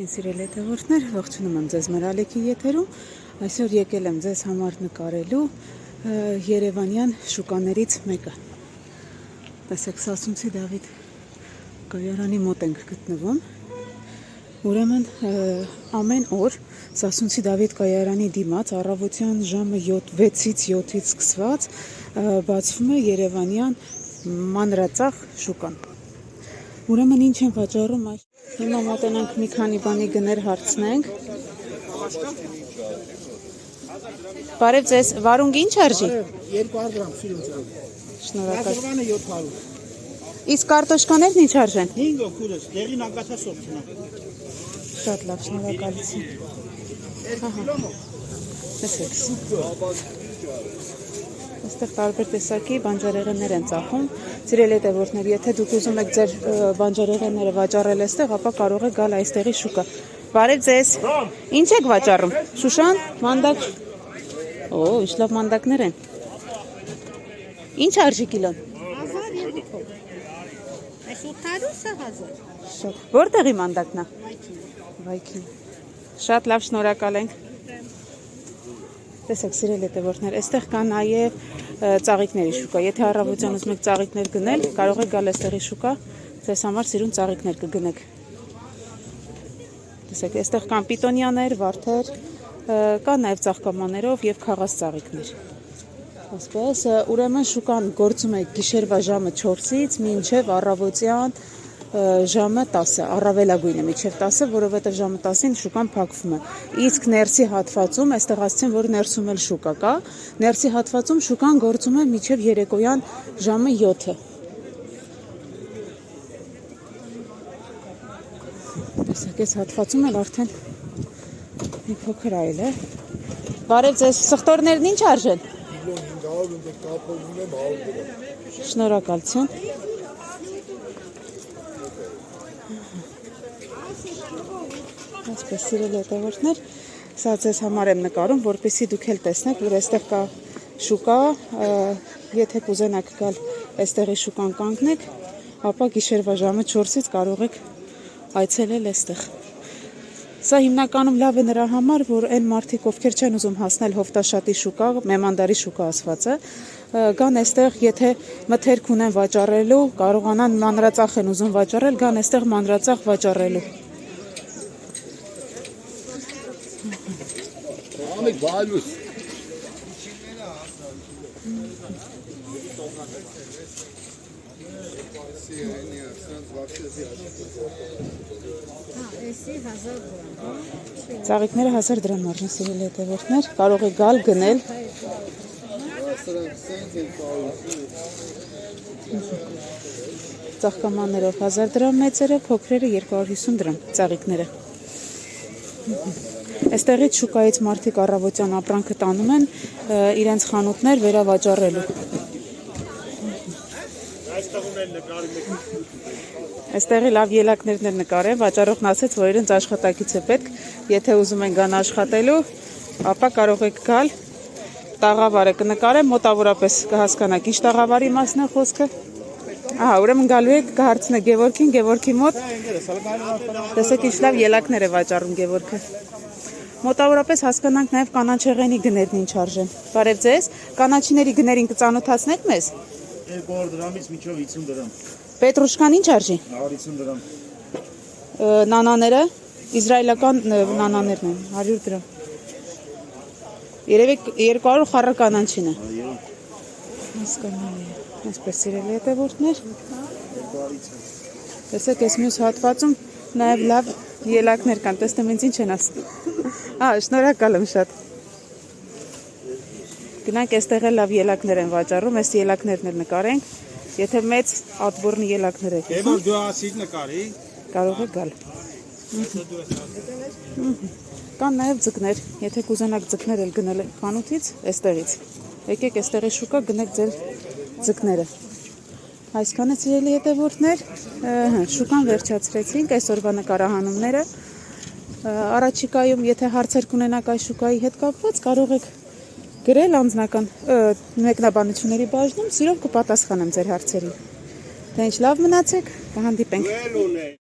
Ողջույն սիրելի հետևորդներ, ողջունում եմ ձեզ մեր ալիքի եթերում։ Այսօր եկել եմ ձեզ համար նկարելու երևանյան շուկաներից մեկը։ Տեսեք, Սասունցի Դավիթ կայարանի մոտ ենք գտնվում։ Ուրեմն ամեն օր Սասունցի Դավիթ կայարանի դիմաց առավոտյան ժամը 6-ից 7-ից սկսված բացվում է երևանյան մանրածախ շուկան։ Ուրեմն ինչ են վաճառում այս։ Հիմա մոտենանք մի քանի բանի գներ հարցնենք։ Բարև ձեզ, վարունգ ինչ արժի? 200 գրամ սիրունցը։ Շնորհակալ։ Կարտոշկանը 700։ Իսկ կարտոշկաներն ինչ արժեն? 5 օքուրս, դեղին անկացասոկցնա։ Շատ լավ, շնորհակալություն։ Տեսեք։ Այստեղ տարբեր տեսակի բանջարեղեններ են ծախում։ Սիրելի հետևորդներ, եթե դուք ուզում եք ձեր բանջարեղենները վաճառել այստեղ, ապա կարող եք գալ այստեղի շուկա։ Բարև ձեզ։ Ինչ եք վաճառում? Շուշան, մանդակ։ Օ, ինչ լավ մանդակներ են։ Ինչ արժի կիլոն? 1200։ Այս 800-ը 1000։ Շատ։ Որտեղի մանդակն է? Վայքի։ Շատ լավ, շնորհակալ ենք։ Տեսեք, սիրելի հետևորդներ, այստեղ կա նաև ծաղիկների շուկա։ Եթե առավոտյան ուզում եք ծաղիկներ գնել, կարող եք գալ այստեղի շուկա, ձեզ համար սիրուն ծաղիկներ կգնեք։ Տեսեք, այստեղ կան պիտոնյաներ, վարդեր, կան նաև ծաղկամաներով եւ խաղաս ծաղիկներ։ Այսպես, ուրեմն շուկան գործում է գիշերվա ժամը 4-ից մինչև առավոտյան ժամը 10-ը, առավելագույնը մինչև 10-ը, որովհետև ժամը 10-ին շուկան փակվում է։ Իսկ ներսի հատվածում, այստեղ ասացին, որ ներսում էլ շուկա կա, ներսի հատվածում շուկան գործում է մինչև երեկոյան ժամը 7-ը։ Տեսեք, այս հատվածում էլ արդեն մի փոքր այլ է։ Բարև ձեզ, սխտորներն ինչ արժեն? Շնորհակալություն։ Այսպես, սիրելի հետևորդներ, սա ձեզ համար եմ նկարում, որպեսզի դուք էլ տեսնեք, որ այստեղ կա շուկա, եթե կուզենաք գալ այստեղի շուկան կանգնեք, ապա գիշերվա ժամը 4-ից կարող եք այցելել այստեղ։ Սա հիմնականում լավ է նրա համար, որ այն մարդիկ, ովքեր չեն ուզում հասնել Հովտաշատի շուկա, Մեմանդարի շուկա ասվածը, գան այստեղ, եթե մթերք ունեն վաճառելու, կարողանան մանրածախ են ուզում վաճառել, գան այստեղ մանրածախ վաճառելու։ Ahmet Balus. Ծաղիկները 1000 դրամ արժեն, սիրելի հետևորդներ, կարող եք գալ գնել։ Ծաղկամաններով 1000 դրամ մեծերը, փոքրերը 250 դրամ ծաղիկները։ Այստեղից շուկայից մարդիկ առավոտյան ապրանքը տանում են իրենց խանութներ վերավաճառելու։ Այստեղի լավ ելակներն էլ նկարեն, վաճառողն ասեց, որ իրենց աշխատակից է պետք, եթե ուզում են գան աշխատելու, ապա կարող եք գալ, տաղավարը կնկարեմ, մոտավորապես կհասկանաք, ինչ տաղավարի մասն է խոսքը։ Ահա, ուրեմն գալու եք կհարցնեք Գևորգին, Գևորգի մոտ, տեսեք ինչ լավ ելակներ է վաճառում Գևորգը։ Մոտավորապես հասկանանք նաև կանաչեղենի գներն ինչ արժեն։ Բարև ձեզ, կանաչիների գներին կծանոթացնեք մեզ։ 200 դրամից մինչև 50 դրամ։ Պետրուշկան ինչ արժի։ 50 դրամ։ Նանաները, իսրայելական նանաներն են, 100 դրամ։ Երևի 200 խառը կանաչին է։ Հասկանալի է։ Այսպես սիրելի հետևորդներ։ Տեսեք, այս մյուս հատվածում նաև լավ ելակներ կան, տեսնեմ ինձ ինչ են ասում։ Շնորհակալ եմ շատ։ Գնանք այստեղ էլ լավ ելակներ են վաճառում, այս ելակներն էլ նկարենք։ Եթե մեծ ատբորնի ելակներ եք ուզում, դու ասիր նկարի, կարող եք գալ։ Կան նաև ձկներ, եթե կուզենաք ձկներ էլ գնել խանութից, այստեղից։ Եկեք այստեղի շուկա գնեք ձեր ձկները։ Այսքանը սիրելի հետևորդներ, շուկան վերջացրեցինք, այսօրվա նկարահանումները։ Առաջիկայում, եթե հարցեր կունենաք այս շուկայի հետ կապված, կարող եք գրել անձնական մեկնաբանությունների բաժնում, սիրով կպատասխանեմ ձեր հարցերին։ Թե ինչ լավ մնացեք, կհանդիպենք։